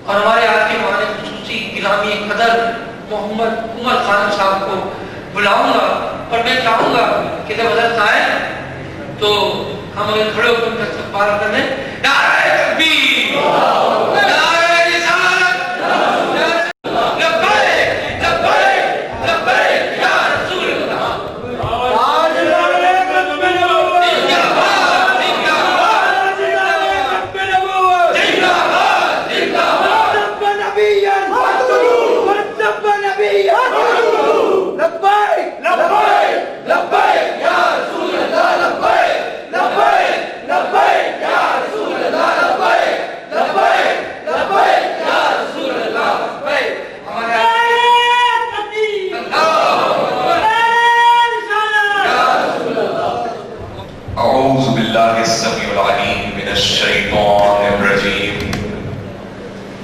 اور ہمارے آج کے ہمارے خصوصی غلامی قدر محمد عمر خان صاحب کو بلاؤں گا اور میں چاہوں گا کہ جب حضرت آئے تو ہم اگر کھڑے ہو کر ان کا استقبال کر لیں. نعرہ تکبیر، نعرہ رسالت، لبیک لبیک لبیک یا رسول اللہ.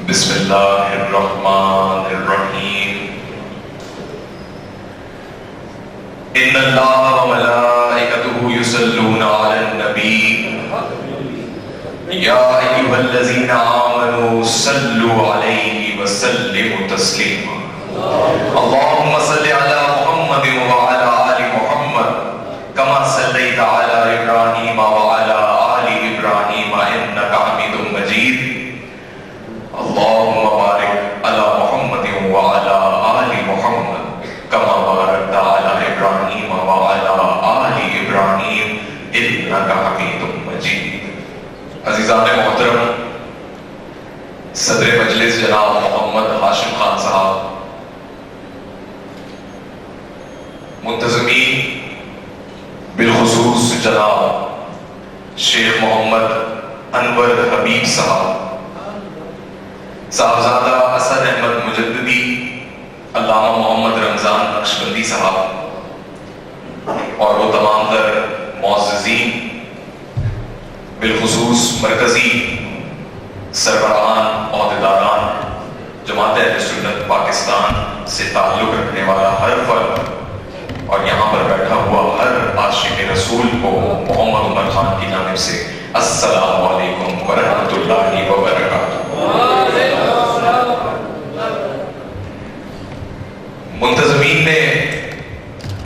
بسم اللہ الرحمن الرحیم. ان اللہ وملائکتہ یصلون علی النبی یا ایھا الذین آمنوا صلوا علیہ وسلموا تسلیما. اللہم صل علی محمد وعلی آل محمد کما صلیت علی ابراہیم وعلی آل ابراہیم انک حمید مجید. اللهم بارك على محمد وعلى آل محمد كما باركت على إبراهيم وعلى آل إبراهيم إنك حميد مجيد. عزیزان محترم، صدر مجلس جناب محمد ہاشم خان صاحب، منتظمین بالخصوص جناب شیخ محمد انور حبیب صاحب، صاحبزادہ اسد احمد مجددی، علامہ محمد رمضان نقشبندی صاحب اور وہ تمام تر معززین، بالخصوص مرکزی سربراہان عہدیداران، جماعت اہل سنت پاکستان سے تعلق رکھنے والا ہر فرد اور یہاں پر بیٹھا ہوا ہر عاشق رسول کو محمد عمر خان کی جانب سے السلام علیکم ورحمۃ اللہ وبرکاتہ. منتظمین نے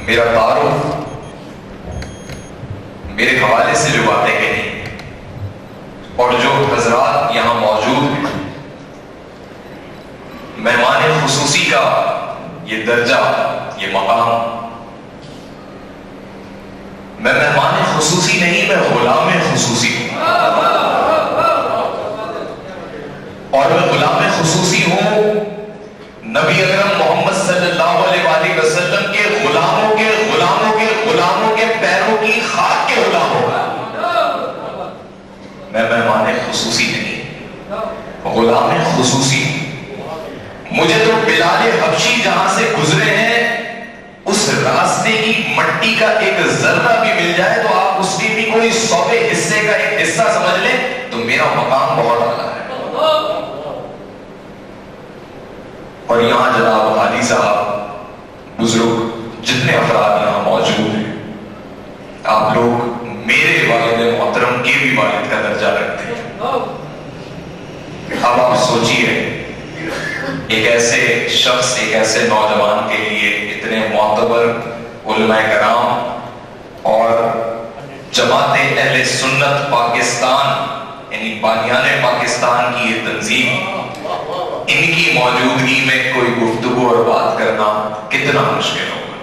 میرا تعارف میرے حوالے سے جو باتیں کہی اور جو حضرات یہاں موجود ہیں، مہمان خصوصی کا یہ درجہ، یہ مقام، میں مہمان خصوصی نہیں، میں غلام خصوصی ہوں. اور میں غلام خصوصی ہوں نبی اکرم محمد صلی اللہ علیہ وآلہ وسلم کے غلاموں کے غلاموں کے غلاموں کے پیروں کی خاک کے غلام ہوگا. میں مہمان خصوصی نہیں، غلام خصوصی ہوں. مجھے تو بلال حبشی جہاں سے گزرے ہیں اس راستے کی مٹی کا ایک ذرہ بھی مل جائے تو آپ اس کے بھی کوئی 100 حصے کا ایک حصہ سمجھ لیں تو میرا مقام بہت اعلیٰ ہے. اور یہاں جناب حاجی صاحب، بزرگ جتنے افراد یہاں موجود ہیں، آپ لوگ میرے والد محترم کے بھی والد کا درجہ رکھتے ہیں. اب آپ سوچئے ایک ایسے شخص، ایک ایسے نوجوان کے لیے اتنے معتبر علماء کرام اور جماعت اہل سنت پاکستان یعنی بانیان پاکستان کی یہ تنظیم، ان کی موجودگی میں کوئی گفتگو اور بات کرنا کتنا مشکل ہوگا.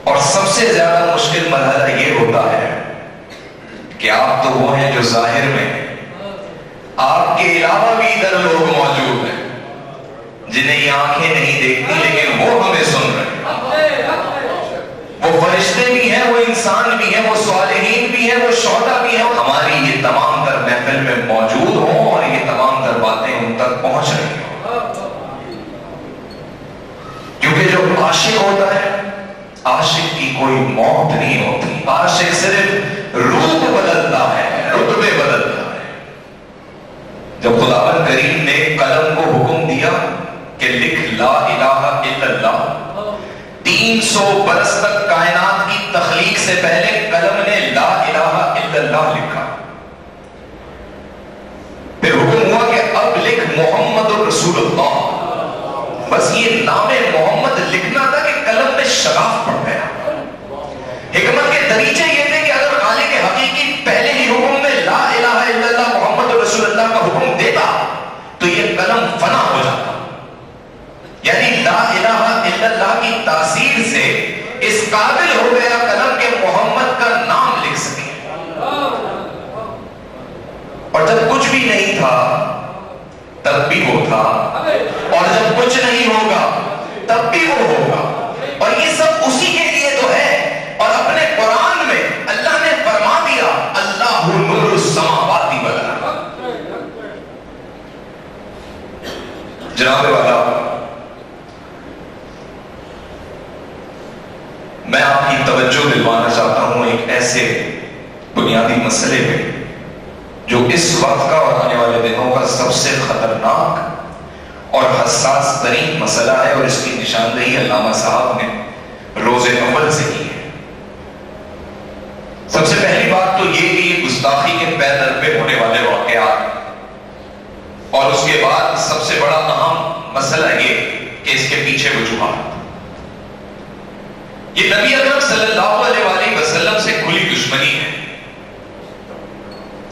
اور سب سے زیادہ مشکل مرحلہ یہ ہوتا ہے کہ آپ تو وہ ہیں جو ظاہر میں، آپ کے علاوہ بھی ادھر لوگ موجود ہیں جنہیں یہ آنکھیں نہیں دیکھتی لیکن وہ ہمیں سن رہے ہیں. وہ فرشتے بھی ہیں، وہ انسان بھی ہیں، وہ صالحین بھی ہیں، وہ شہداء بھی ہیں. ہماری یہ تمام تر محفل میں موجود ہوں اور یہ تمام تر باتیں ان تک پہنچ رہی ہوں. کیونکہ جو عاشق ہوتا ہے، عاشق کی کوئی موت نہیں ہوتی. عاشق صرف روپ بدلتا ہے، رتبے بدلتا ہے. جب خداوند کریم نے قلم کو حکم دیا کہ لکھ لا الہ الا اللہ، 300 برس تک کائنات کی تخلیق سے پہلے قلم نے لا الہ الا اللہ لکھا. رسول اللہ. بس یہ نام محمد لکھنا تھا کہ قلم میں شگاف پڑ گیا. حکمت کے دریچے یہ تھے کہ اگر خالق حقیقی پہلے ہی حکم میں لا الہ الا اللہ محمد رسول اللہ کا حکم دیتا تو یہ قلم فنا ہو جاتا. یعنی لا الہ الا اللہ کی تاثیر سے اس قابل ہو گیا قلم کے محمد کا نام لکھ سکے. اور جب کچھ بھی نہیں تھا تب بھی وہ تھا, اور جب کچھ نہیں ہوگا تب بھی وہ ہوگا. اور یہ سب اسی کے لیے تو ہے. اور اپنے قرآن میں اللہ نے فرما دیا اللہ نور السماوات والارض. جناب والا, میں آپ کی توجہ دلوانا چاہتا ہوں ایک ایسے بنیادی مسئلے پہ جو اس وقت کا اور آنے والے دنوں کا سب سے خطرناک اور حساس ترین مسئلہ ہے, اور اس کی نشاندہی علامہ صاحب نے روز اول سے کی ہے. سب سے پہلی بات تو یہ کہ یہ گستاخی کے پے در پہ ہونے والے واقعات, اور اس کے بعد سب سے بڑا اہم مسئلہ یہ کہ اس کے پیچھے وجوہات. یہ نبی اکرم صلی اللہ علیہ وآلہ وسلم سے کھلی دشمنی ہے.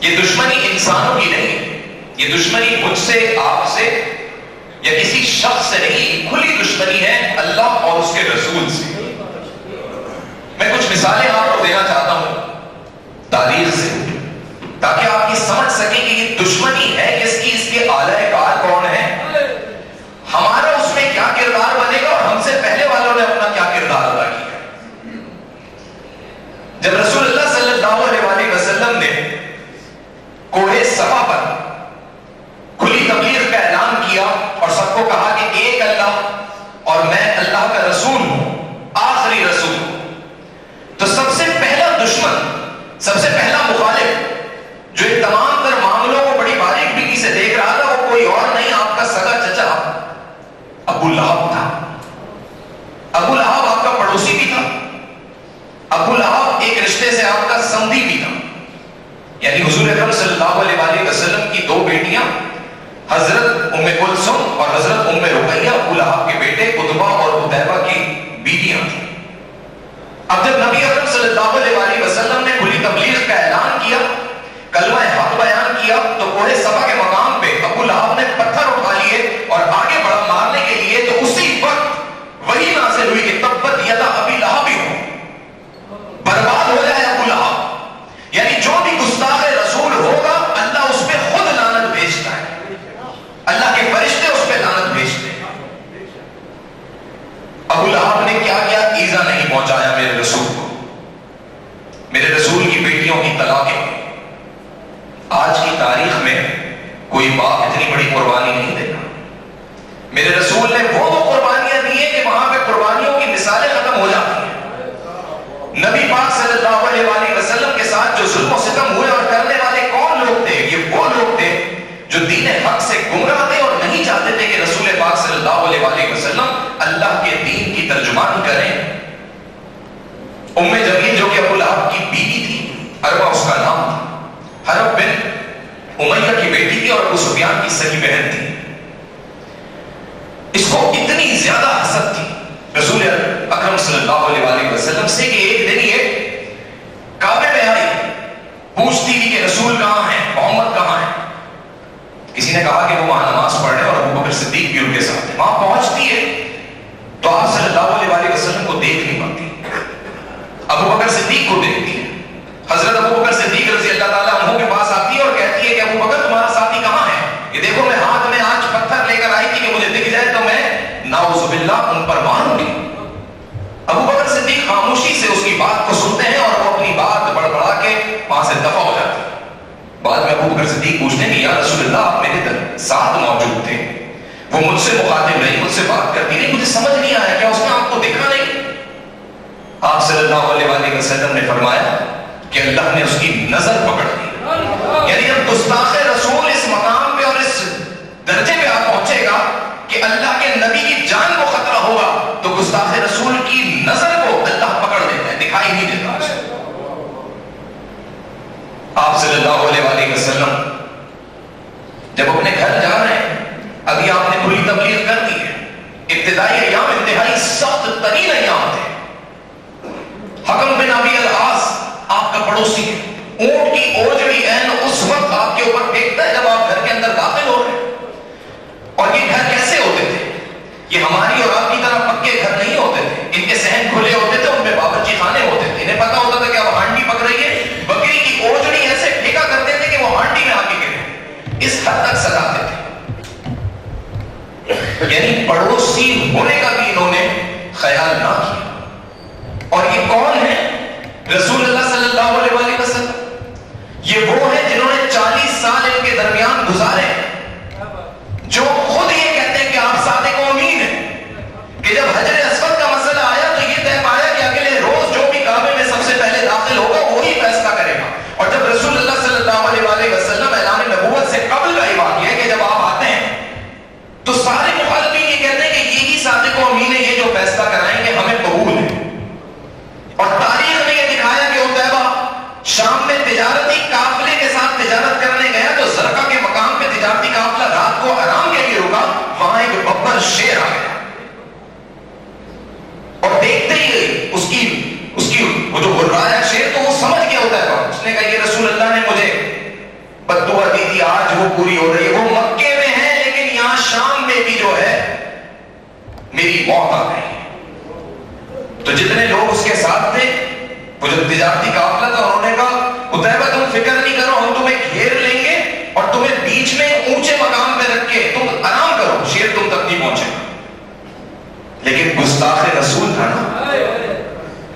یہ دشمنی انسانوں کی نہیں ہے, یہ دشمنی مجھ سے, آپ سے یا کسی شخص سے نہیں, کھلی دشمنی ہے اللہ اور اس کے رسول سے. میں کچھ مثالیں آپ کو دینا چاہتا ہوں تاریخ سے تاکہ آپ یہ سمجھ سکیں کہ یہ دشمنی ہے کس کی, اس کے اعلی کار کون ہے, ہمارا اس میں کیا کردار بنے گا, اور ہم سے پہلے والوں نے اپنا کیا کردار ادا کیا. جب رسول اللہ صلی اللہ علیہ وآلہ وسلم نے کوہ صفا پر کھلی تبلیغ کا اعلان کیا اور سب کو کہا کہ ایک اللہ اور میں اللہ کا رسول ہوں, آخری رسول ہوں, تو سب سے پہلا دشمن, سب سے پہلا مخالف جو ان تمام تر معاملوں کو بڑی باریک بینی سے دیکھ رہا تھا وہ کوئی اور نہیں آپ کا سگا چچا ابو لہب تھا. ابو لہب آپ کا پڑوسی بھی تھا, ابو لہب ایک رشتے سے آپ کا سمدی بھی تھا. یعنی حضور اکرم صلی اللہ علیہ وآلہ وسلم کی دو بیٹیاں حضرت ام کلثوم اور حضرت ام رقیہ ابو لہب کے بیٹے عتبہ اور عتیبہ کی بیویاں تھیں. اب جب نبی اکرم صلی اللہ علیہ وآلہ وسلم نے کھلی تبلیغ کا اعلان کیا, کلمہ حق بیان کیا, تو کوہ صفا کے مقام پہ ابو لہب نے پتھر اٹھا لیے اور آگے بڑھا مارنے کے لیے, تو اسی وقت وہی نازل ہوئی کہ تبت یدا ابی لہب, برباد ہو جائے ابو لہب. یعنی جو بھی گستاخ رسول ہوگا اللہ اس پہ خود لعنت بھیجتا ہے, اللہ کے فرشتے اس پہ لعنت بھیجتے ہیں. ابو لہب نے کیا کیا, ایذا نہیں پہنچایا میرے رسول کو, میرے رسول کی بیٹیوں کی طلاقیں. آج کی تاریخ میں کوئی باپ اتنی بڑی قربانی نہیں دے گا. میرے رسول نے وہ قربانیاں دی ہیں کہ وہاں پہ قربانیوں کی مثالیں ختم ہو جاتی ہیں. نبی پاک صلی اللہ علیہ وآلہ وسلم کے ساتھ جو ظلم و ستم ہوئے اور کرنے والے کون لوگ تھے, یہ وہ لوگ تھے جو دین حق سے گمراہ تھے اور نہیں چاہتے تھے کہ رسول پاک صلی اللہ علیہ وآلہ وسلم اللہ کے دین کی ترجمانی کریں. ام جمیل جو کہ ابو لہب کی بیوی تھی, اروا اس کا نام تھا, حرب بن امیہ کی بیٹی تھی اور ابو سفیان کی سگی بہن تھی. اس کو اتنی زیادہ حسد تھی رسول اکرم صلی اللہ علیہ وآلہ وسلم سے کہ ایک دن یہ کعبے میں آئی, پوچھتی تھی کہ رسول کہاں ہے, محمد کہاں ہے. کسی نے کہا کہ وہ وہاں نماز پڑھ رہے اور ابو بکر صدیق بھی ان کے ساتھ ہے. وہاں پہنچتی ہے تو آپ صلی اللہ علیہ وآلہ وسلم کو دیکھ نہیں پاتی, ابو بکر صدیق کو دیکھتی ہے. حضرت ابو بکر صدیق رضی اللہ تعالیٰ عنہ کے پاس آتی ہے اور کہتی ہے کہ ابو بکر تمہارا ساتھی کہاں ہے, یہ دیکھو میں ہاتھ میں آج پتھر لے کر آئی تھی کہ مجھے دکھ جائے تو میں نعوذ باللہ ان پر ماروں گی. ابو بکر صدیق خاموشی سے اس کی بات کو سنتے ہیں اور وہ اپنی بات بڑبڑا کے وہاں سے دفع ہو جاتے ہیں. بعد میں ابو بکر صدیق پوچھتے ہیں کہ یا رسول اللہ آپ میرے ساتھ موجود تھے, وہ مجھ سے مخاطب رہی, مجھ سے بات کرتی رہی, مجھے سمجھ نہیں آیا کیا اس نے آپ کو دیکھا نہیں. آپ صلی اللہ علیہ وآلہ وسلم نے فرمایا کہ اللہ نے اس کی نظر پکڑ لی. یعنی جب گستاخ رسول اس مقام پہ اور اس درجے پہ آپ پہنچے گا کہ اللہ کے نبی کی جان کو خطرہ ہوگا تو گستاخ رسول کی نظر کو اللہ پکڑ لیتا ہے, دکھائی نہیں دیتا. آپ صلی اللہ علیہ وآلہ وسلم جب اپنے گھر جا رہے ہیں, ابھی آپ نے یعنی پڑوسی ہونے کا بھی انہوں نے خیال نہ کیا. اور یہ کون ہے؟ رسول اللہ صلی اللہ علیہ وسلم. یہ وہ ہے جنہوں نے 40 سال ان کے درمیان گزارے, جو خود یہ کہتے ہیں کہ آپ صادق و امین ہیں, کہ جب حجر اسود کا مسئلہ آیا تو یہ طے پایا کہ اگلے روز جو بھی کعبے میں سب سے پہلے داخل ہوگا وہی فیصلہ کرے گا. اور جب رسول اللہ صلی اللہ علیہ وسلم اعلان نبوت سے قبل کا یہ واقعہ ہے کہ جب آپ آتے ہیں تو سارے مخالفین یہ کہتے ہیں کہ یہی صادق و امین ہے, یہ جو فیصلہ کرائیں گے ہمیں قبول ہے. اور تاریخ نے یہ دکھایا کہ عتیبہ شام میں تجارتی قافلے کے ساتھ تجارت کرنے گیا تو زرقہ کے مقام پہ تجارتی قافلہ رات کو آرام کے لیے رکا, وہاں ایک ببر شیر آ گیا اور دیکھتے ہی اس کی وہ جو غرایا شیر تو وہ سمجھ گیا ہوتا ہے. اس نے کہا یہ رسول اللہ نے مجھے بددعا دی تھی, آج وہ پوری ہو رہی ہے. وہ مکے میں ہے لیکن یہاں شام میں بھی جو ہے میری موت آ گئی. تو جتنے لوگ اس کے ساتھ تھے, وہ جو تجارتی قافلہ تھا, انہوں نے کہا عتیبہ تم فکر نہیں کرو, ہم تمہیں گھیر لیں گے اور تمہیں بیچ میں اونچے مقام پہ رکھ کے تم آرام کرو, شیر تم تک نہیں پہنچے. لیکن گستاخ رسول تھا نا,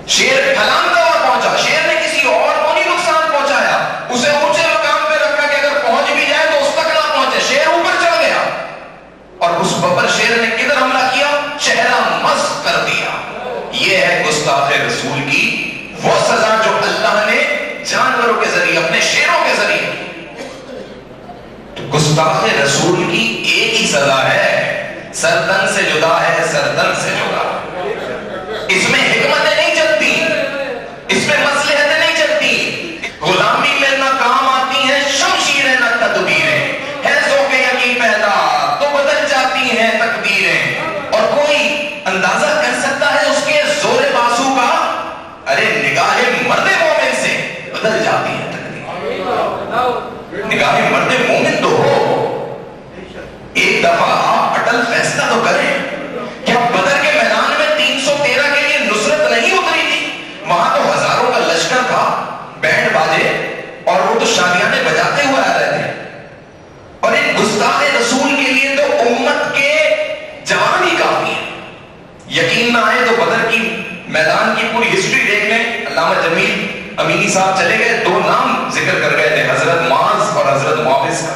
شیر پھلانتا ہوا پہنچا. شیر نے کسی اور کو نہیں نقصان پہنچایا, اسے اونچے مقام پہ رکھا کہ اگر پہنچ بھی جائے تو اس تک نہ پہنچے. شیر اوپر چڑھ گیا اور اس ببر شیر نے کدھر حملہ کیا؟ چہرہ مست کر دیا. یہ ہے گستاخ رسول کی وہ سزا جو اللہ نے جانوروں کے ذریعے, اپنے شیروں کے ذریعے. تو گستاخ رسول کی ایک ہی سزا ہے, سردن سے جدا ہے, سردن سے جدا. اس میں حکمتیں نہیں چلتی, اس میں مصلحتیں نہیں چلتی. غلامی میں نہ کام آتی ہیں شمشیریں نہ تدبیریں, ہے ذوق یقین پیدا تو بدل جاتی ہیں تقدیریں. اور کوئی اندازہ کر سکتا ہے اس کے زور بازو کا؟ ارے نگاہ مرد مومن سے بدل جاتی ہے تقدیر. نگاہ مرد مومن تو ہو, ایک دفعہ آپ اٹل فیصلہ تو کریں. کیا بدر کے میدان میں 313 کے لیے نصرت نہیں اتری تھی؟ وہاں تو ہزاروں کا لشکر تھا, بینڈ باجے, اور وہ تو شادیانے بجاتے ہوئے آ رہے تھے. اور ایک گستاخ رسول کے لیے تو امت کے جوان ہی کافی ہیں. یقین نہ آئے تو بدر کی میدان کی پوری ہسٹری دیکھ لیں. علامہ جمیل امینی صاحب چلے گئے, 2 نام ذکر کر گئے تھے, حضرت معاذ اور حضرت معاوض کا.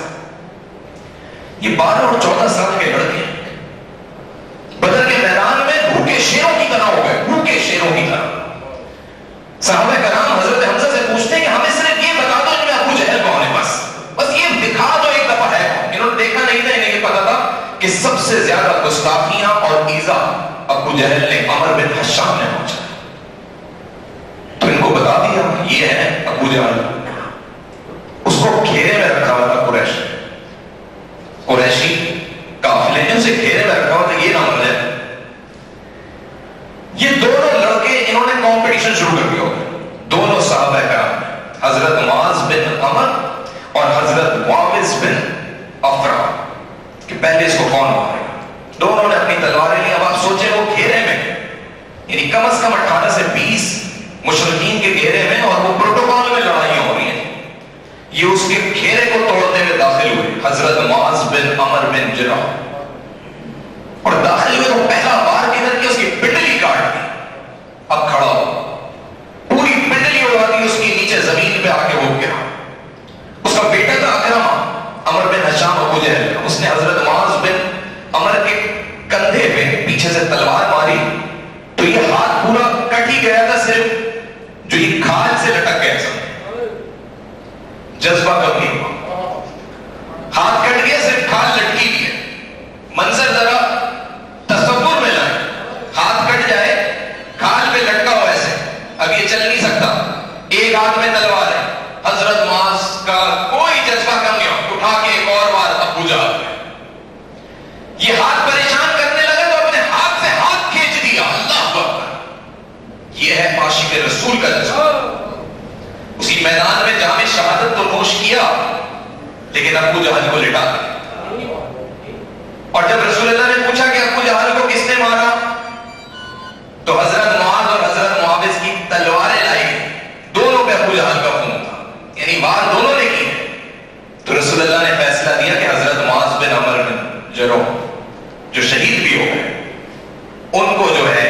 یہ 12 اور 14 سال کے لڑکے ہیں, بدر کے میدان میں بھوکے شیروں کی طرح ہو گئے, بھوکے شیروں کی طرح. صحابہ کرام حضرت حمزہ سے پوچھتے ہیں کہ ہمیں صرف یہ بتا دو ان میں ابو جہل کون ہے, بس یہ دکھا دو ایک دفعہ ہے. انہوں نے دیکھا نہیں تھا, انہیں یہ پتا تھا کہ سب سے زیادہ گستاخیاں اور ایذا ابو جہل نے, عمر بن حشام نے پہنچا. تو ان کو بتا دیا یہ ہے ابو جہل. اس کو گھیرے میں رکھا ہوا تھا قریشی قافلے نے اسے گھیرے میں رکھا ہوا تھا, یہ نہ مرے. یہ دونوں لڑکے انہوں نے کمپٹیشن شروع کر دیا ہوگا, دونوں صحابہ کرام, حضرت معاذ بن عمر اور حضرت معاوض بن افرا, کہ پہلے اس کو کون مارے گا. دونوں نے اپنی تلواریں لی. اب آپ سوچیں وہ گھیرے میں, یعنی کم از کم 18 سے 20 مشرکین کے گھیرے میں, اور وہ پروٹوکول میں لڑائیاں ہو رہی ہیں. یہ اس کے گھیرے کو توڑنے میں داخل ہوئے حضرت معاذ بن عمر بن جراح, اور داخل ہوئے تو پہلا وار کدھر کیا, اس کی پنڈلی کاٹ دی. اب کھڑا ہو, پوری پنڈلی اڑا دی اس کی, نیچے زمین پہ آ کے ہو گیا. اس کا بیٹا تھا اکرمہ, عمر بن حشام ابو جہل, اس نے حضرت معاذ بن عمر کے کندھے پہ پیچھے سے تلوار ماری تو یہ ہاتھ پورا کٹ ہی گیا تھا, صرف جو یہ کھال سے لٹک گیا. جذبہ کبھی ہاتھ کٹ گیا, صرف کھال لٹکی ہوئی ہے. منظر ذرا تصور میں لائیں, ہاتھ کٹ جائے, کھال پہ لٹکا ہوا ایسے, اب یہ چل نہیں سکتا, ایک ہاتھ میں تلوار ہے. حضرت معاذ کا کوئی جذبہ کم نہیں ہو, اٹھا کے ایک اور بار ابو جہل. یہ ہاتھ پریشان کرنے لگا تو اپنے ہاتھ سے ہاتھ کھینچ دیا. اللہ اکبر, یہ ہے عاشق رسول کا جذبہ. اسی میدان میں جام شہادت تو نوش کیا, لیکن ابو جہل کو لٹا دیا. اور جب رسول اللہ نے پوچھا کہ ابو جہل کو کس نے مارا, تو حضرت معاذ اور حضرت معاوض کی تلواریں لائی گئی, دونوں پہ ابو جہل کا خون تھا, یعنی وار دونوں نے کی. تو رسول اللہ نے فیصلہ دیا کہ حضرت معاذ بن عمر بن جراح جو شہید بھی ہو گئے ان کو جو ہے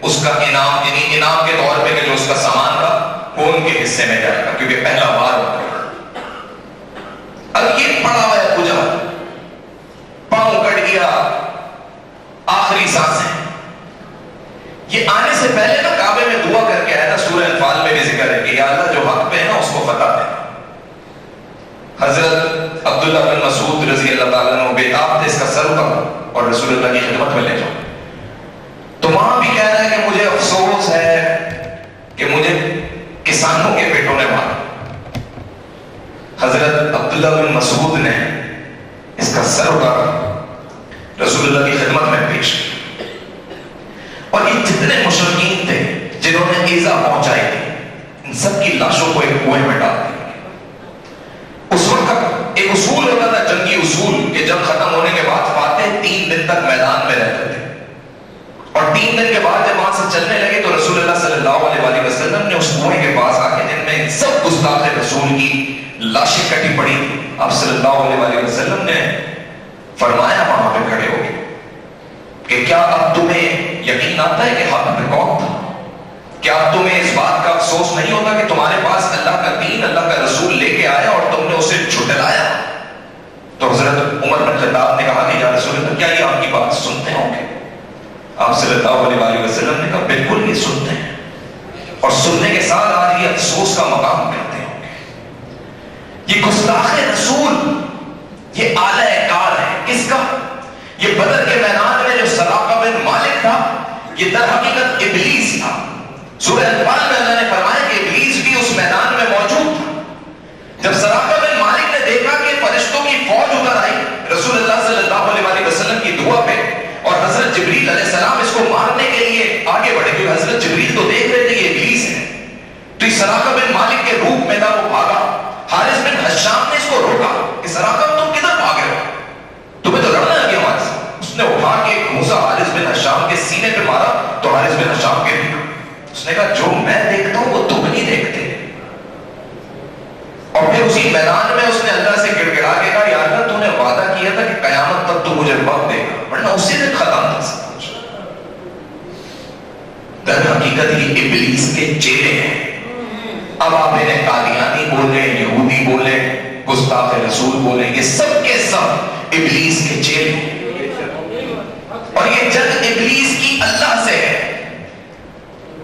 اس کا انعام، یعنی انعام کے طور پہ کہ جو اس کا سامان تھا وہ ان کے حصے میں جائے گا، کیونکہ پہلا بار ہوگا۔ اب یہ پڑا ہوا ہے پوجا، پاؤں کٹ گیا، آخری سانسیں، یہ آنے سے پہلے نا کعبے میں دعا کر کے آیا تھا، سورہ انفال میں بھی ذکر ہے کہ یا اللہ جو حق پہ ہے نا اس کو فتح دے۔ حضرت عبداللہ بن مسعود رضی اللہ تعالیٰ عنہ بےتاب تھے اس کا سر اتارو اور رسول اللہ کی خدمت میں لے جاؤ، تو وہاں بھی کہہ رہا ہے کہ مجھے افسوس ہے کہ مجھے کسانوں کے بیٹوں نے مارا۔ حضرت عبداللہ بن مسعود نے اس کا سر اتارا، رسول اللہ کی خدمت میں پیش کیا، اور یہ جتنے مشرکین تھے جنہوں نے ایذا پہنچائی تھی ان سب کی لاشوں کو ایک کنویں میں ڈال دیا۔ اس وقت ایک اصول ہوتا تھا، جنگی اصول، کہ جب ختم ہونے کے بعد فاتح 3 دن تک میدان میں رہتے تھے، اور 3 دن کے بعد جب وہاں سے چلنے لگے تو رسول اللہ صلی اللہ علیہ وسلم نے اس کنویں کے پاس آ کے جن میں سب گستاخ رسول کی لاشیں کٹی پڑی تھی، آپ صلی اللہ علیہ وسلم نے فرمایا وہاں پہ کھڑے ہو گئے کہ کیا اب تمہیں یقین آتا ہے کہ حق پہ کون تھا؟ کیا اب تمہیں اس بات کا افسوس نہیں ہوتا کہ تمہارے پاس اللہ کا دین، اللہ کا رسول لے کے آیا اور تم نے اسے جھٹلایا؟ تو حضرت عمر بن خطاب نے کہا کہ یا رسول اللہ کیا یہ آپ کی بات سنتے ہوں گے؟ آپ صلی اللہ علیہ وسلم نے کہا بالکل یہ سنتے ہیں، اور سننے کے ساتھ آج یہ افسوس کا مقام کرتے ہوں گے۔ یہ گستاخ رسول، یہ اعلی کار ہے کس کا؟ یہ بدر کے میدان میں جو سراقہ بن مالک تھا یہ در حقیقت ابلیس تھا۔ سورہ انفال میں اللہ نے فرمایا کہ ابلیس بھی اس میدان میں موجود تھا۔ جب سراقہ بن مالک نے دیکھا کہ فرشتوں کی فوج اتر آئی رسول اللہ صلی اللہ علیہ وسلم کی دعا پہ، اور حضرت جبریل علیہ السلام اس کو مارنے کے لیے آگے بڑھے، کیونکہ حضرت جبریل تو دیکھ رہے تھے یہ ابلیس ہے، تو اس سراقہ بن مالک کے روپ میں تھا، وہ بھاگا۔ حارث بن حشام نے اس کو روکا کہ سراقہ تم کدھر بھاگ رہے ہو؟ تمہیں تو لڑنا ہے ہمارے ساتھ۔ اس نے اٹھا کے ایک موسیٰ حارث بن حشام کے سینے پہ مارا تو حارث بن حشام گر گیا۔ اس نے کہا جو میں دیکھتا ہوں وہ تم نہیں دیکھتے، اور پھر اسی میدان میں اس نے اللہ سے گڑ گڑا کے کہا یا اللہ تو نے وعدہ کیا تھا کہ قیامت تک تو مجھے وقت دے گا، ورنہ اسی دن ختم تھا سب کچھ۔ در حقیقت یہ ابلیس کے چیلے ہیں۔ اب آپ انہیں قادیانی بولے، یہودی بولے، گستاخ رسول بولے، یہ سب کے سب ابلیس کے چیلے ہیں، اور یہ جنگ ابلیس کی اللہ سے ہے،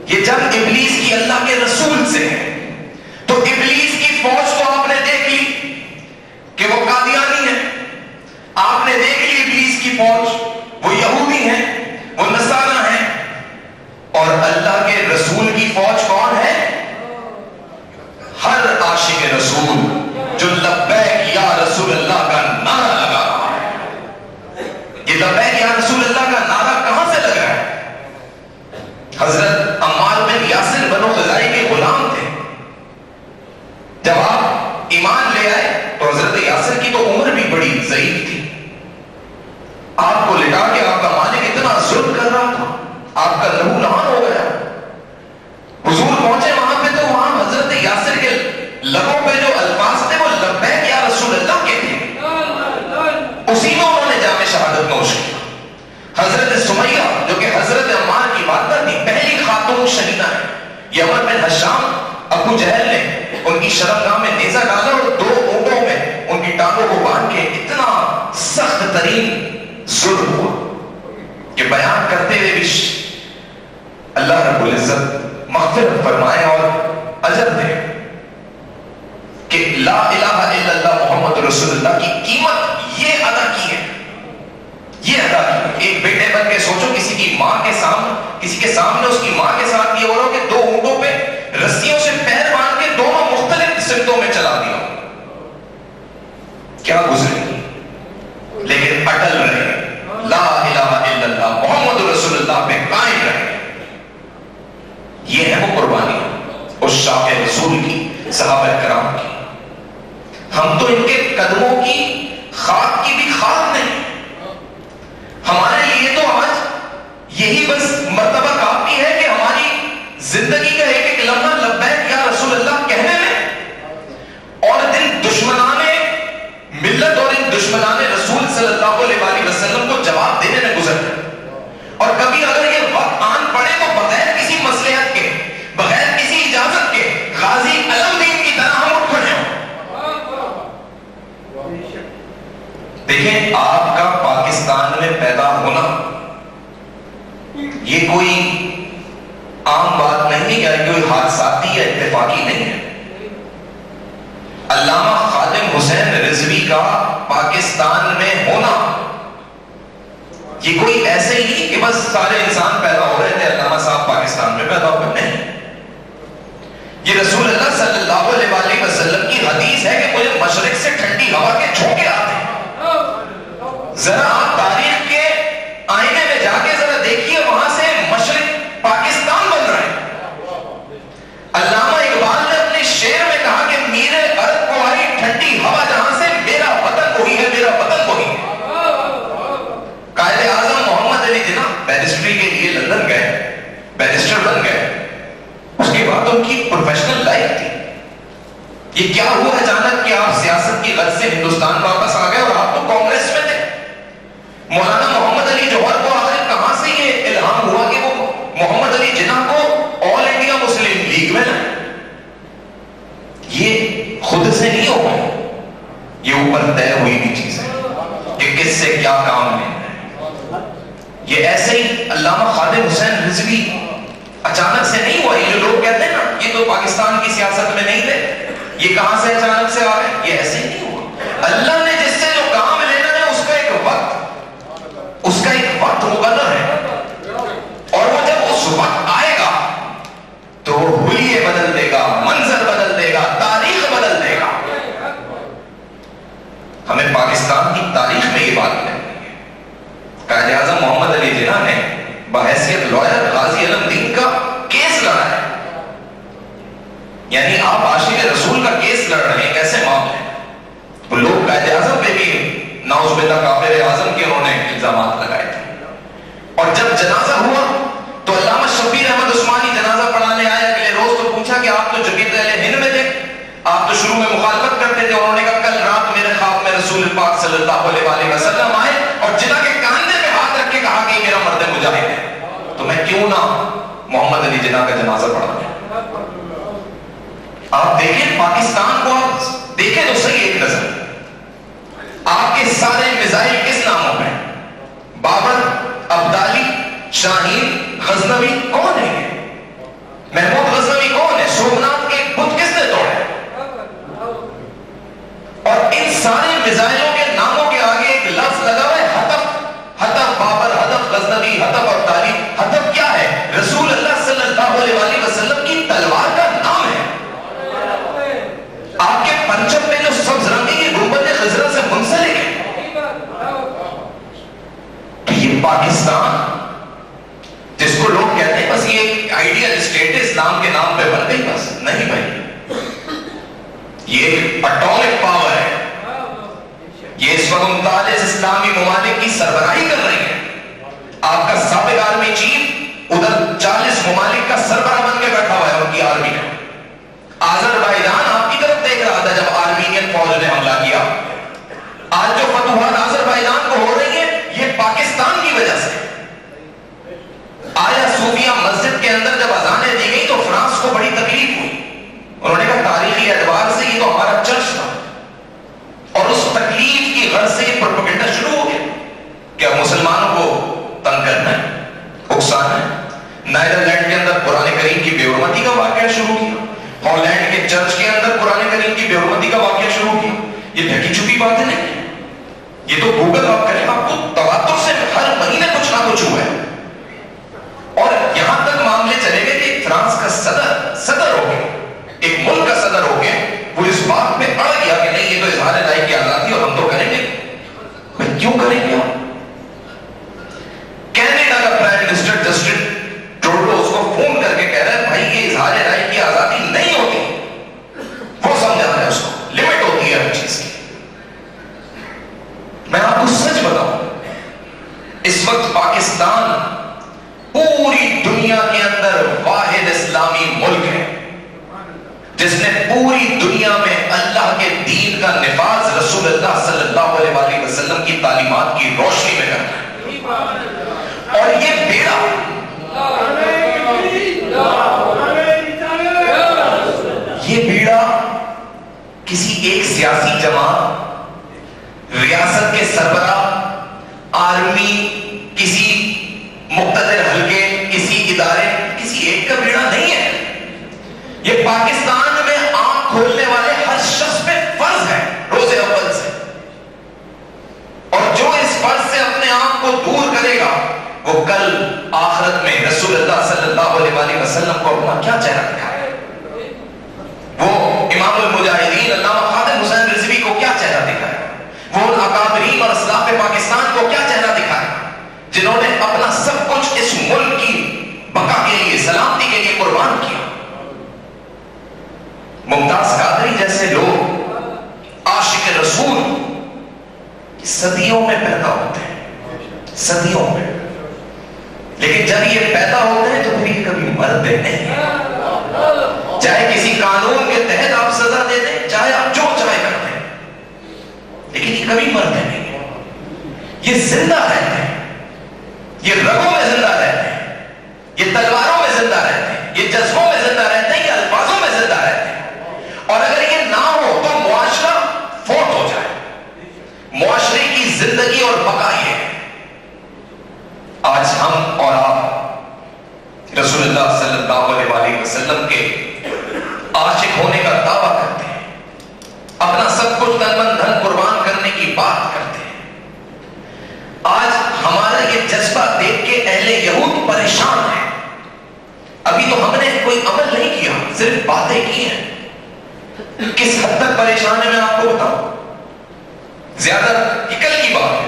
یہ جنگ ابلیس کی اللہ کے رسول سے ہے۔ تو ابلیس کی فوج کو آپ نے دیکھ لی کہ وہ قادیانی ہے، آپ نے دیکھ لی ابلیس کی فوج وہ یہودی ہیں، وہ نصارہ ہیں، اور اللہ کے رسول کی فوج کون ہے؟ ہر عاشق رسول جو لبیک یا رسول اللہ کا نعرہ لگا رہا ہے۔ یہ لبیک یا رسول اللہ کا نعرہ کہاں سے لگا ہے؟ حضرت عمار بن یاسر بنو خزاعی کے غلام تھے۔ جب آپ ایمان لے آئے تو حضرت یاسر کی تو عمر بھی بڑی ضعیف تھی، آپ کو لٹا کے آپ کا مالک اتنا ظلم کر رہا تھا، آپ کا لہو لہان ہو گیا۔ حضور پہنچے وہاں پہ تو وہاں حضرت یاسر کے لبوں پہ جو الفاظ تھے وہ لبیک یا رسول اللہ کے تھے، اسی میں انہوں نے جام شہادت نوش کیا۔ حضرت سمیہ جو کہ حضرت عمار کی والدہ تھی، پہلی خاتون شہیدہ ہے، یہ عمر بن حشام ابو جہل نے ان کی شرمگاہ میں نیزہ ڈالا اور 2 اونٹوں میں ان کی ٹانگوں کو باندھ کے اتنا سخت ترین ظلم ہوا کہ بیان کرتے ہوئے بھی اللہ رب العزت مغفرت فرمائے اور اجر دے کہ لا الہ الا اللہ محمد رسول اللہ کی قیمت یہ ادا کی ہے، یہ ادا کی۔ ایک بیٹے بن کے سوچو کسی کی ماں کے سامنے، کسی کے سامنے اس کی ماں کے ساتھ یہ ہو رہا کہ 2 اونٹوں پہ رسیوں سے پیر باندھ کے دونوں مختلف سمتوں میں چلا دیا، کیا گزرے، لیکن اٹل رہے، لا الہ الا اللہ محمد رسول اللہ پہ قائم رہے۔ یہ ہے وہ قربانی اس شاہ رسول کی، صحابہ کرام کی۔ ہم تو ان کے قدموں کی خاک کی بھی خاک نہیں، ہمارے لیے تو آج یہی بس مرتبہ کافی ہے کہ ہماری زندگی کا ایک ایک لمحہ لبیک یا رسول اللہ کہنے میں، اور ان دشمنان ملت اور ان دشمنان رسول صلی اللہ علیہ وسلم کو جواب دینے میں اور کبھی اگر یہ وقت آن پڑے تو بغیر کسی مصلحت کے، بغیر کسی اجازت کے غازی علم دین کی طرح ہم اٹھ کھڑے ہوں۔ دیکھیں، آپ کا پاکستان میں پیدا ہونا یہ کوئی عام بات نہیں ہے، یا کوئی حادثاتی یا اتفاقی نہیں ہے۔ علامہ خادم حسین رضوی کا پاکستان میں ہونا یہ کوئی ایسے ہی نہیں کہ بس سارے انسان پیدا ہو رہے تھے، علامہ صاحب پاکستان میں پیدا ہو گئے، نہیں۔ یہ رسول اللہ صلی اللہ علیہ وسلم کی حدیث ہے کہ مجھے مشرق سے ٹھنڈی ہوا کے جھونکے آتے ہیں۔ ذرا آپ تاریخ کے آئینے میں جا کے ذرا دیکھیے، وہاں سے مشرق پاکستان بن رہا ہے۔ علامہ اقبال نے اپنے شعر میں کہا کہ میرے ارض کو آئی ٹھنڈی ہوا جہاں سے، میرا وطن وہی ہے، میرا وطن وہی ہے۔ قائد اعظم محمد علی جناح بیرسٹری کے لیے لندن گئے، بیرسٹر بن گئے، اس کے بعد ان کی پروفیشنل لائف تھی۔ یہ کیا ہوا اچانک کہ آپ سیاست کی غرض سے ہندوستان واپس آ گئے اور آپ تو کانگریس میں تھے؟ مولانا محمد علی جوہر کو آخر کہاں سے یہ الہام ہوا کہ وہ محمد علی جناح کو آل انڈیا مسلم لیگ میں لائیں؟ یہ خود سے نہیں ہوگا، یہ اوپر طے ہوئی بھی چیز ہے کہ کس سے کیا کام لینا ہے۔ یہ ایسے ہی علامہ خادم حسین رضوی اچانک سے نہیں ہوا۔ یہ جو لوگ کہتے ہیں نا یہ تو پاکستان کی سیاست میں نہیں تھے، یہ کہاں سے اچانک سے آ گئے، یہ ایسے ہی نہیں ہوا۔ اللہ نے جس سے جو کام لینا ہے اس کا ایک وقت مقرر ہے، اور وہ جب اس وقت آئے گا تو وہ حلیے بدل دے گا، منظر بدل دے گا، تاریخ بدل دے گا۔ ہمیں پاکستان کی تاریخ میں یہ بات ہے۔ قائد اعظم محمد علی جناح نے بحیثیت لائر غازی علم دین کا کیس لڑا ہے، یعنی آپ عاشق رسول کا کیس لڑ رہے ہیں، کیسے معاملے؟ وہ لوگ قائد اعظم پہ بھی نعوذ باللہ کافر اعظم کے انہوں نے الزامات لگائے تھے۔ اور جب جنازہ ہوا تو علامہ شبیر احمد عثمانی جنازہ پڑھانے آئے اگلے روز، تو پوچھا کہ آپ تو جمعیت اہل ہند میں تھے، آپ تو شروع میں مخالفت کرتے تھے۔ انہوں نے کہا کل رات میرے خواب میں رسول پاک صلی اللہ علیہ وسلم آئے اور جناح کے کاندھے پہ ہاتھ رکھ کے کہا کہ یہ میرا مرد مجاہد ہے، تو میں کیوں نہ محمد علی جناح کا جنازہ پڑھا دیں۔ آپ دیکھیں پاکستان کو، آپ دیکھیں تو صحیح ایک نظر، آپ کے سارے میزائل کس ناموں پہ؟ بابر، ابدالی، شاہین، غزنوی، کون ہے یہ؟ محمود غزنوی کون ہے؟ سومنات کے بت کس نے توڑے؟ اور ان سارے میزائلوں کے ناموں کے آگے ایک لفظ لگا ہوا ہے ہدف، ہدف بابر، ہدف غزنوی، ہدف ابدالی۔ ہدف کیا ہے؟ رسول اللہ صلی اللہ علیہ وسلم کی تلوار کا نام ہے۔ آپ کے پرچم میں جو سبز رنگی کی گنبد خضرا سے منسلک ہے، کہ یہ پاکستان جس کو لوگ کہتے ہیں بس یہ آئیڈیل اسٹیٹ اسلام کے نام پہ بن گئی، بس نہیں بھائی، یہ ایک اٹامک پاور ہے۔ یہ اس وقت 39 اسلامی ممالک کی سربراہی کر رہی ہے۔ آپ کا سابق آرمی چیف ادھر 40 ممالک کا سربراہ بن کے بیٹھا ہوا ہے ان کی آرمی میں۔ آذربائیجان آپ کی طرف دیکھ رہا تھا جب آرمینین فوج نے حملہ کیا۔ آج جو فتوحات آذربائیجان کو ہو رہی ہیں یہ پاکستان کی وجہ سے۔ آیا صوفیہ مسجد کے اندر جب اذانیں دی گئی تو فرانس کو بڑی تکلیف ہوئی، انہوں نے کہا تاریخی اعتبار سے یہ تو ہمارا چرچ تھا، اور اس تکلیف کی غرض سے یہ پروپیگنڈا شروع ہو گیا کہ اب مسلمانوں کو تنگ کرنا ہے، اکسانا ہے۔ نیدرلینڈ کے اندر قرآن کریم کی بے حرمتی کا واقعہ شروع کیا، ہالینڈ کے چرچ کے اندر قرآن کریم کی بے حرمتی کا واقعہ شروع کیا۔ یہ ڈھکی چھپی باتیں نہیں، یہ تو گوگل آپ کریں، آپ کو تواتر سے ہر مہینے کچھ نہ کچھ ہوا ہے۔ اور یہاں تک معاملے چلے گئے کہ فرانس کا صدر ہو گیا، ایک ملک کا صدر ہو گیا، وہ اس بات میں اڑ گیا کہ نہیں یہ تو اظہار رائے کی آزادی اور ہم تو کریں گے۔ میں کیوں کریں گے؟ کینیڈا کا پرائم منسٹر جسٹن ٹروڈو اس کو فون کر کے کہہ رہا ہے بھائی یہ اظہار رائے کی آزادی نہیں ہوتی، وہ سمجھا رہا ہے اس کو، لمٹ ہوتی ہے ہر چیز کی۔ میں آپ کو سچ بتاؤں، اس وقت پاکستان پوری دنیا کے اندر واحد اسلامی ملک ہے جس نے پوری دنیا میں اللہ کے دین کا نفاذ رسول اللہ صلی اللہ علیہ وسلم کی تعلیمات کی روشنی میں کرنا ہے۔ اور یہ بیڑا کسی ایک سیاسی جماعت، ریاست کے سربراہ، آرمی، کسی مقتدر حلقے، کسی ادارے، کسی ایک کا بیڑا نہیں ہے. یہ پاکستان میں آنکھ کھولنے والے ہر شخص پہ فرض ہے روز اول سے. اور جو اس فرض سے اپنے آپ کو دور کرے گا وہ کل آخرت میں رسول اللہ صلی اللہ علیہ وسلم کو اپنا کیا چہرہ دکھائے. وہ امام المجاہدین علامہ خادم حسین رضوی کو کیا چہرہ دکھائے. وہ اکابرین اور اسلاف پاکستان کو کیا چہرہ دکھائے جنہوں نے اپنا سب کچھ اس ملک کی بقا کے لیے، سلامتی کے لیے قربان کیا. ممتاز قادری جیسے لوگ عاشق رسول صدیوں میں پیدا ہوتے ہیں، صدیوں میں، لیکن جب یہ پیدا ہوتے ہیں تو پھر یہ کبھی مرتے نہیں. چاہے کسی قانون کے تحت آپ سزا دے دیں، چاہے آپ جو چاہے کر دیں، لیکن یہ کبھی مرتے نہیں. یہ زندہ رہتے ہیں، یہ رگوں میں زندہ رہتے ہیں، یہ تلواروں میں زندہ رہتے ہیں، یہ جذبوں میں زندہ رہتے ہیں، یہ الفاظوں میں زندہ رہتے ہیں. اور اگر یہ نہ ہو تو معاشرہ فوت ہو جائے. معاشرے کی زندگی اور بقا یہ ہے. آج ہم اور آپ رسول اللہ صلی اللہ علیہ وسلم کے عاشق ہونے کا دعویٰ کرتے ہیں، اپنا سب کچھ تن من دھن قربان کرنے کی بات کرتے ہیں. آج ہمارا یہ جذبہ دیکھ کے اہل یہود پریشان ہیں. ابھی تو ہم نے کوئی عمل نہیں کیا، صرف باتیں کی ہیں. کس حد تک پریشان ہے میں آپ کو بتاؤں. زیادہ کل کی بات ہے،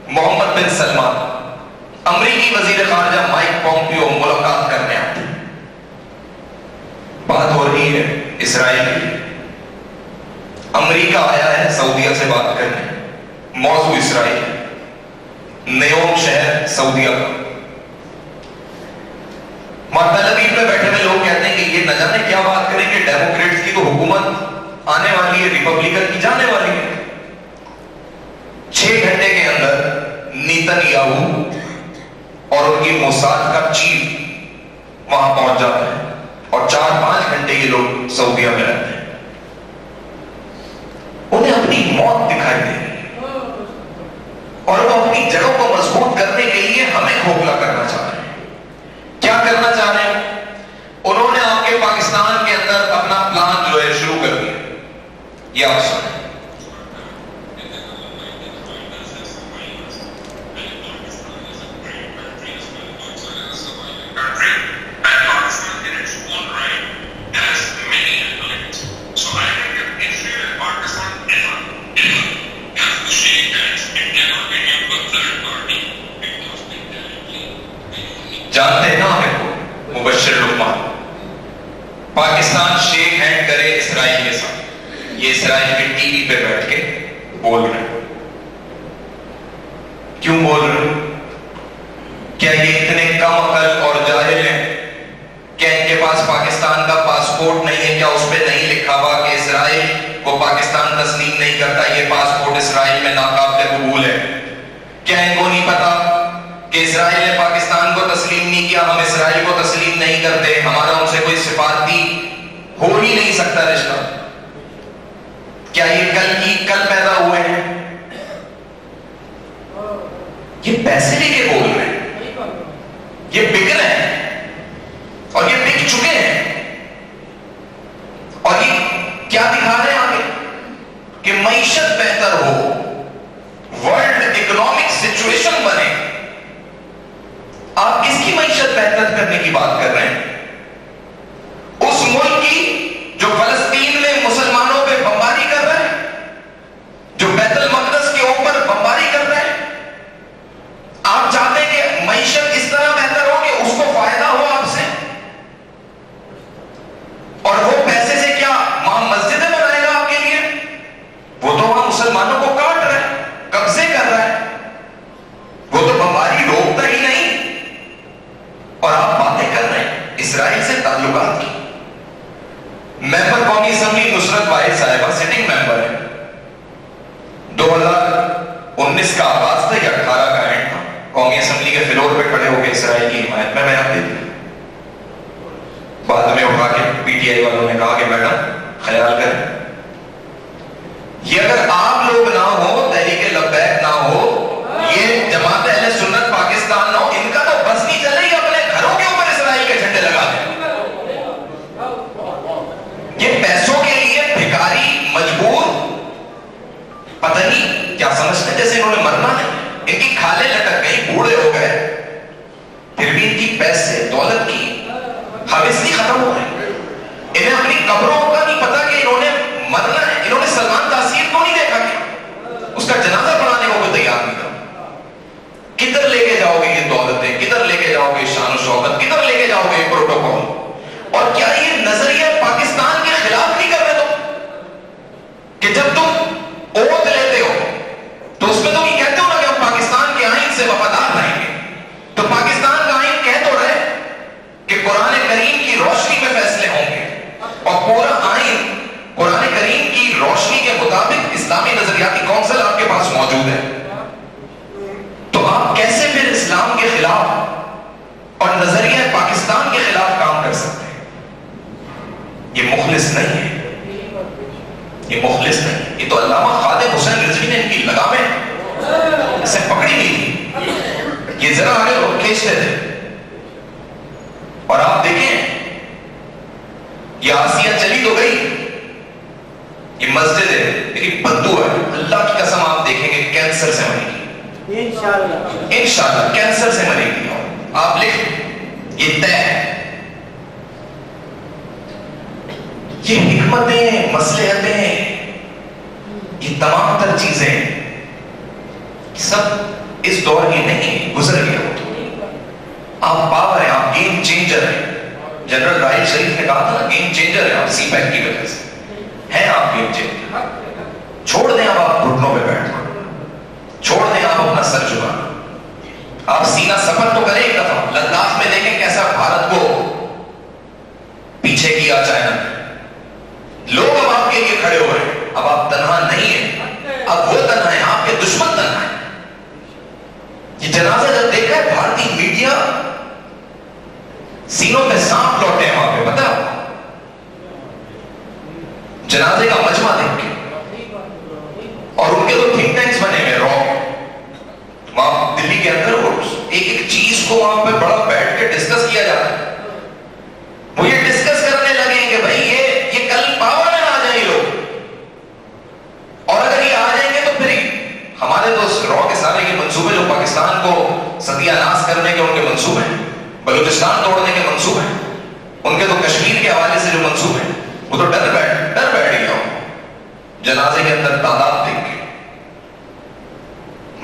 محمد بن سلمان امریکی وزیر خارجہ مائک پومپیو ملاقات کرنے آتے ہیں. بات ہو رہی ہے اسرائیل کی. امریکہ آیا ہے سعودیہ سے بات کرنے. موضوع اسرائیل ہے. نیوم شہر سعودیہ کا. تل ابیب میں بیٹھے ہوئے لوگ کہتے ہیں کہ یہ نہ جانے کیا بات کریں کہ ڈیموکریٹس کی تو حکومت آنے والی ہے، ریپبلکن کی جانے والی ہے. 6 گھنٹے کے اندر نیتن یاہو اور ان کی موساد کا چیف وہاں پہنچ جاتا ہے اور 4-5 گھنٹے یہ لوگ سعودیہ میں رہتے ہیں. انہیں اپنی موت دکھائی دے رہی ہے اور وہ اپنی جڑوں کو مضبوط کرنے کے لیے ہمیں کھوکھلا کرنا چاہ رہے ہیں. کیا کرنا چاہ رہے ہیں؟ انہوں نے آپ کے پاکستان کے اندر اپنا پلان جو ہے شروع کر دیا. یہ آپ سنیں. جانتے ہیں نا ہمیں کو مبشر لقمان. پاکستان شیک ہینڈ کرے اسرائیل کے ساتھ. یہ اسرائیل کے ٹی وی پہ بیٹھ کے بول رہے ہیں. کیوں بول رہے ہیں؟ کیا یہ اتنے کم عقل اور جاہل ہیں؟ کیا ان کے پاس پاکستان کا پاسپورٹ نہیں ہے؟ کیا اس پہ نہیں لکھا ہوا کہ اسرائیل کو پاکستان تسلیم نہیں کرتا، یہ پاسپورٹ اسرائیل میں ناقابل قبول ہے؟ کیا ان کو نہیں پتا کہ اسرائیل نے پاکستان کو تسلیم نہیں کیا، ہم اسرائیل کو تسلیم نہیں کرتے، ہمارا ان سے کوئی سفارتی ہو ہی نہیں سکتا رشتہ؟ کیا یہ کل پیدا ہوئے ہیں؟ یہ پیسے لے کے بول رہے ہیں، یہ بک رہے ہیں اور یہ بک چکے ہیں. اور یہ کیا دکھا رہے ہیں آگے؟ کہ معیشت بہتر ہو، ورلڈ اکنامک سچویشن بنے. آپ کس کی معیشت بہتر کرنے کی بات کر رہے ہیں؟ اس ملک کی جو فلسطین میں مسلمانوں پہ بمباری کر رہے ہیں، جو بیت المقدس کے اوپر بمباری کر رہے ہیں. آپ چاہتے ہیں کہ معیشت اس طرح بہتر ہو کہ اس کو فائدہ ہو آپ سے، اور وہ پیسے سے کیا وہاں مسجدیں بنائے گا آپ کے لیے؟ وہ تو وہاں مسلمانوں کو کاٹ رہا ہے، قبضے کر رہا ہے، وہ تو بمباری روکتا ہی نہیں. اور آپ باتیں کر رہے ہیں اسرائیل سے تعلقات کی. ممبر قومی اسمبلی نصرت واحد صاحبہ سٹنگ ممبر ہے. 2019 کا آغاز تھا یا 18 کا اینڈ تھا. قومی اسمبلی کے فلور پہ کھڑے ہو کے اسرائیل کی حمایت میں بیان دے دیا. بعد میں اٹھا کے پی ٹی آئی والوں نے کہا کہ میڈم خیال کریں, یہ اگر آپ لوگ نہ ہو, تحریک لبیک نہ ہو, یہ جماعت اہل سنت پاکستان نہ ہو, ان کا تو بس نہیں چلے گی اپنے گھروں کے اوپر اسرائیل کے جھنڈے لگا دیں. یہ پیسوں کے لیے بھکاری مجبور, پتہ نہیں کیا سمجھتے جیسے انہوں نے مرنا ہے, ان کی کھالیں لٹک گئی, بوڑھے ہو گئے, پھر بھی ان کی پیسے دولت کی حوث نہیں ختم ہو رہی. انہیں اپنی قبروں کا نہیں پتا کہ انہوں نے مرنا ہے. انہوں نے سلمان تاثیر کو نہیں دیکھا کہ اس کا جنازہ پڑھانے کو کوئی تیار نہیں تھا. کدھر لے کے جاؤ گے یہ دولتیں, کدھر لے کے جاؤ گے شان و شوکت, کدھر لے کے جاؤ گے یہ پروٹوکول؟ اور کیا یہ نظریہ پاکستان کے خلاف نہیں کر رہے تم کہ جب تم اوت لیتے ہو تو اس میں تم یہ کہتے ہو نا کہ ہم پاکستان کے آئین سے وفادار رہیں گے, تو پاکستان کا آئین کہہ تو رہے کہ قرآن کریم کی روشنی میں فیصلے ہوں گے, اور پورا آئین قرآن کریم کی روشنی کے مطابق اسلامی نظریاتی کونسل آپ کے پاس موجود ہے. تو آپ کیسے پھر اسلام کے خلاف اور نظریہ پاکستان کے خلاف کام کر سکتے ہیں؟ یہ مخلص نہیں ہے, یہ مخلص نہیں. یہ تو علامہ خادم حسین رضوی نے ان کی لگامیں اسے پکڑی نہیں تھی, یہ ذرا آگے لوگ کھینچتے تھے. اور آپ دیکھیں یہ آسیہ چلی تو گئی, یہ مسجد ہے لیکن بدو ہے. اللہ کی قسم آپ دیکھیں گے کینسر سے مرے گی انشاءاللہ, کینسر سے مرے گی. آپ لکھ, یہ طے ہے. یہ حکمتیں, مصلحتیں, یہ تمام تر چیزیں سب اس دور کی نہیں, گزر گیا. آپ پاور ہیں, آپ گیم چینجر ہیں. جنرل راحیل شریف نے کہا تھا نا گیم چینجر ہیں آپ, سی پیک کی وجہ سے ہیں آپ گیم چینجر. چھوڑ دیں آپ گھٹنوں پہ بیٹھ کر, چھوڑ دیں آپ اپنا سر جھکانا, آپ سینہ سفر تو کریں ایک دفعہ. لداخ میں دیکھیں کیسا بھارت کو پیچھے کیا چائنا. لوگ اب آپ کے لیے کھڑے ہوئے ہیں, اب آپ تنہا نہیں ہیں, اب وہ تنہا ہیں, آپ کے دشمن تنہا ہیں. یہ جنازہ جب دیکھا ہے بھارتی میڈیا سینوں پہ سانپ لوٹے ہیں وہاں پہ, پتہ ہے جنازے کا مجمع دیکھ کے. اور ان کے تو تھنک ٹینکس بنے ہوئے رو وہاں دلی کے اندر, ایک ایک چیز کو وہاں پہ بڑا بیٹھ کے ڈسکس کیا جاتا ہے. وہ یہ ڈسکس کرنے لگے کہ بھائی یہ کل پاور میں آ جائیں لوگ, اور اگر یہ آ جائیں گے تو پھر ہمارے تو رو کے سارے یہ منصوبے جو پاکستان کو ستیہ ناش کرنے کے ان کے منصوبے ہیں, بلوچستان توڑنے کے منصوبے ہیں, ان کے تو کشمیر کے حوالے سے جو منصوبے ہیں, وہ تو ڈر بیٹھ گیا جنازے کے اندر تعداد دیکھ کے.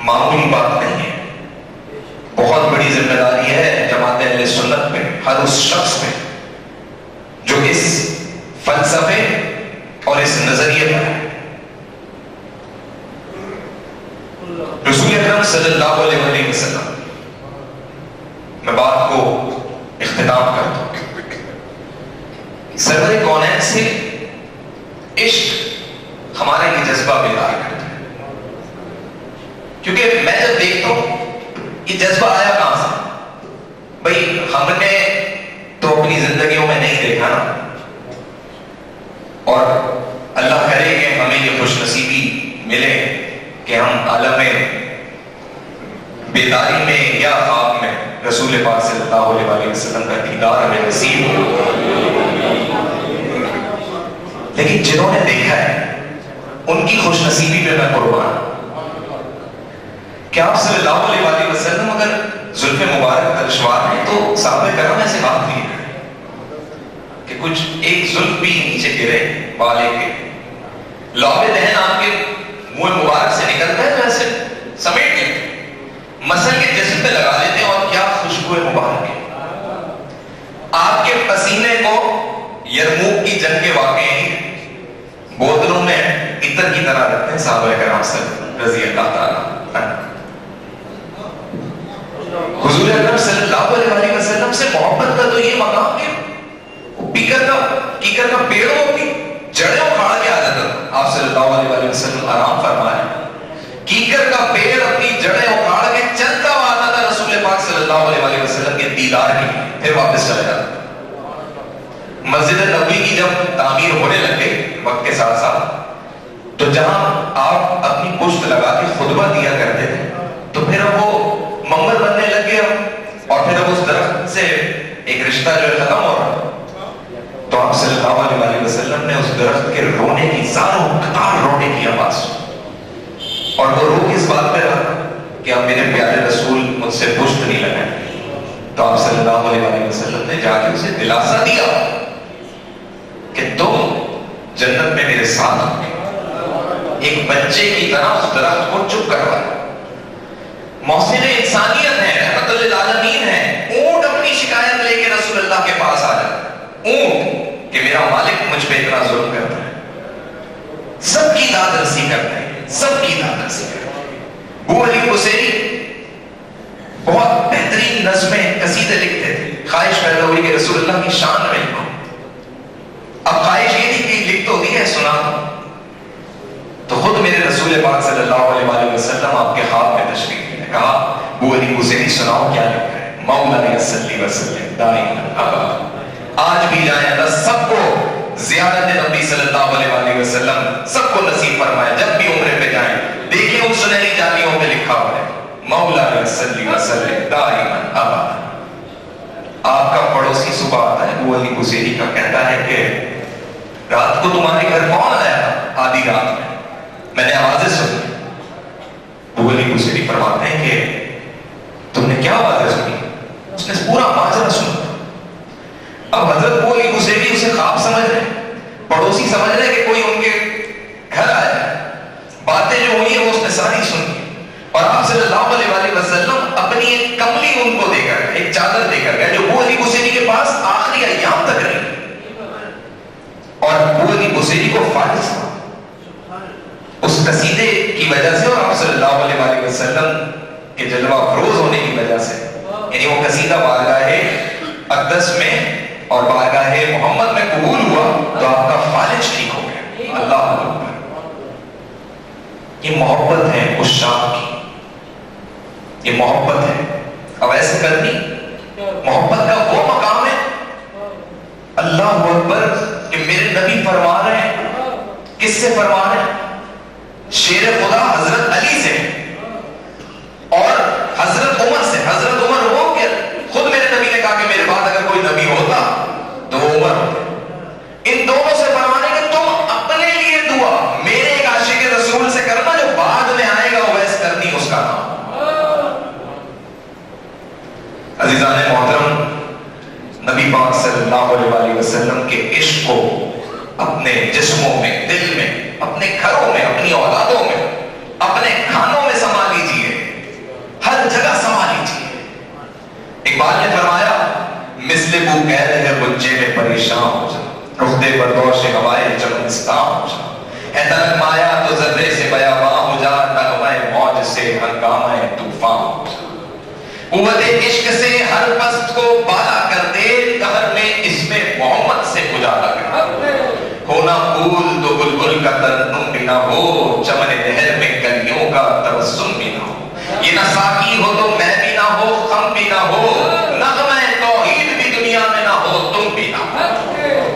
معمولی بات نہیں ہے, بہت بڑی ذمہ داری ہے جماعت اہل سنت پہ, ہر اس شخص پہ جو اس فلسفے اور اس نظریے پر ہے. رسول اکرم صلی اللہ علیہ وسلم, میں بات کو اختتام کرتا ہوں, سرور کونین سے عشق ہمارے یہ جذبہ بیدار کرتا ہے. کیونکہ میں جب دیکھتا ہوں یہ جذبہ آیا کہاں سے, بھائی ہم نے تو اپنی زندگیوں میں نہیں دیکھا نا, اور اللہ کرے کہ ہمیں یہ خوش نصیبی ملے کہ ہم عالم بیداری میں یا خواب میں رسول پاک صلی اللہ علیہ وسلم کا دیدار ہمیں نصیب ہو. لیکن جنہوں نے دیکھا ہے ان کی خوش نصیبی پہ میں قربان. کہ آپ صلی اللہ علیہ وسلم اگر زلف مبارک ترشوار ہیں تو صحابہ کرام ایسے ہاتھ لیے کہ کچھ ایک زلف بھی نیچے گرے بالے کے, لعاب دہن آپ کے منہ مبارک سے نکلتا ہے تو ایسے سمیٹ لیتے, مسل کے جسم پہ لگا لیتے ہیں, اور کیا خوشبو مبارک ہے. آپ کے پسینے کو یرموک کی جنگ کے واقعے بوتلوں میں عطر کی طرح رکھتے ہیں صحابہ کرام رضی اللہ تعالیٰ. حضور اکرم صلی اللہ علیہ وسلم سے محبت کا تو یہ مقام کہ کیکر کا پیڑ وہ اپنی جڑیں اکھاڑ کے آ جاتا تھا. آپ صلی اللہ علیہ وسلم آرام فرمائے, کیکر کا پیڑ اپنی جڑیں اکھاڑ کے چلتا ہوا آتا تھا اللہ علیہ وسلم کے دیدار کے لیے پھر واپس چلا جاتا. مسجد نبوی کی جب تعمیر ہونے لگ گئی وقت کے ساتھ ساتھ، تو جہاں آپ اپنی پشت لگا کے خطبہ دیا کرتے تھے تو پھر وہ ممبر بننے لگ گیا، اور پھر اب اس درخت سے ایک رشتہ جو ہے ختم ہو رہا. تو آپ صلی اللہ علیہ وسلم نے اس درخت کے رونے کی زاروں قطار رونے کی آواز، اور وہ رو کس بات پہ رہا کہ اب میرے پیارے رسول مجھ سے پشت نہیں لگائیں. تو آپ صلی اللہ علیہ وسلم نے جا کے اسے دلاسا دیا کہ تم جنت میں میرے ساتھ ہو گے. ایک بچے کی طرح اس درخت کو چپ کروایا. محسن انسانیت ہے، رحمت للعالمین ہے. اونٹ اپنی شکایت لے کے رسول اللہ کے پاس آ جاتا ہے، اونٹ کہ میرا مالک مجھ پہ اتنا ظلم کرتا ہے. سب کی داد رسی کرتا ہے، سب کی داد رسی کرتا ہے. ابو علی بصیری بہت بہترین نظمیں قصیدے لکھتے تھے. خواہش پیدا ہوئی کہ رسول اللہ کی شان میں لکھو. اب خواہش یہ تھی کہ لکھ تو دی ہے، سنا تو خود میرے رسول پاک صلی اللہ علیہ وسلم آپ کے خواب میں تشریف لے کہا ابو علی بصیری سناؤ کیا لکھا ہے. مولانا صلی وسلم دائما ابدا. آج بھی جائیں اللہ سب کو زیارت نبی صلی اللہ علیہ وسلم سب کو نصیب فرمائے. جب بھی عمرے پہ جائیں دیکھیں ان سنہری جالیوں میں لکھا ہوا ہے مولانا صلی وسلم دائما ابدا. آپ کا پڑوسی صبح آتا ہے ابو علی بصیری کا، کہتا ہے کہ رات کو تمہارے گھر کون آیا تھا؟ آدھی رات میں نے آوازیں سنی. ابو علی بصیری فرماتے ہیں کہ تم نے کیا آوازیں سنی؟ اس نے پورا ماجرا سنا. اب حضرت ابو علی بصیری اسے خواب سمجھ رہے، پڑوسی سمجھ رہے کہ کوئی ان کے گھر آیا. باتیں جو ہوئی ہیں وہ اس نے ساری سنی، اور آپ صلی اللہ علیہ وسلم اپنی ایک کملی ان کو دے کر، ایک چادر دے کر گئے جو ابو علی بصیری کے پاس آخری ایام تک رہی. اور ابو علی بصیری کو فائز تھا اس قصیدے کی وجہ سے، اور آپ صلی اللہ علیہ وسلم کے جلوہ افروز ہونے کی وجہ سے. یعنی وہ قصیدہ بارگاہ اقدس میں اور بارگاہ محمد میں قبول ہوا تو آپ کا فالج ٹھیک ہو گیا. اللہ اکبر. یہ محبت ہے اس شام کی، یہ محبت ہے. اب ایسے کرنی محبت کا وہ مقام ہے. اللہ اکبر کہ میرے نبی فرما رہے ہیں. کس سے فرما رہے ہیں؟ شیر خدا حضرت علی سے اور حضرت عمر سے. حضرت عمر وہ کہ خود میرے نبی نے کہا کہ میرے بعد اگر کوئی نبی ہوتا تو وہ عمر ہوتے. ان دونوں سے فرمانے کہ تم اپنے لیے دعا میرے ایک عاشق رسول سے کرنا، جو بعد میں آئے گا اویس کرنی اس کا نام. عزیزان محترم، نبی پاک صلی اللہ علیہ وسلم کے عشق کو اپنے جسموں میں، دل میں، اپنے گھروں میں، اپنی اولادوں میں، اپنے کھانوں میں سما لیجئے، ہر جگہ سما لیجئے. اقبال نے فرمایا مثل بو قید ہے بچے میں پریشان ہو جا، رخدے بردوش ہوائے چمنستان ہو جا. ہے تلک مایا تو ذرے سے بیاباں ہو جا، نغمہ موج سے ہنگامہ طوفان ہو جا. قوت عشق سے ہر پست کو بالا کر دے، قہر میں اس میں محمد سے اجالا کر دے. ہونا پھول تو بلبل کا ترنم بھی نہ ہو، چمن نہر میں کلیوں کا تبسم بھی نہ ہو. یہ نہ ساقی ہو تو میں بھی نہ ہو، خم بھی نہ ہو، نغمہ توحید بھی دنیا میں نہ ہو، تم بھی نہ ہو.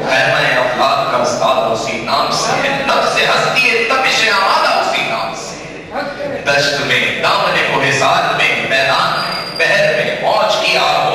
خیمہ افلاک کا استاد اسی نام سے ہے، نفس ہستی تپش آمادہ اسی نام سے. دشت میں دامن کوہ سار میں، میدان میں بحر میں موج کی آب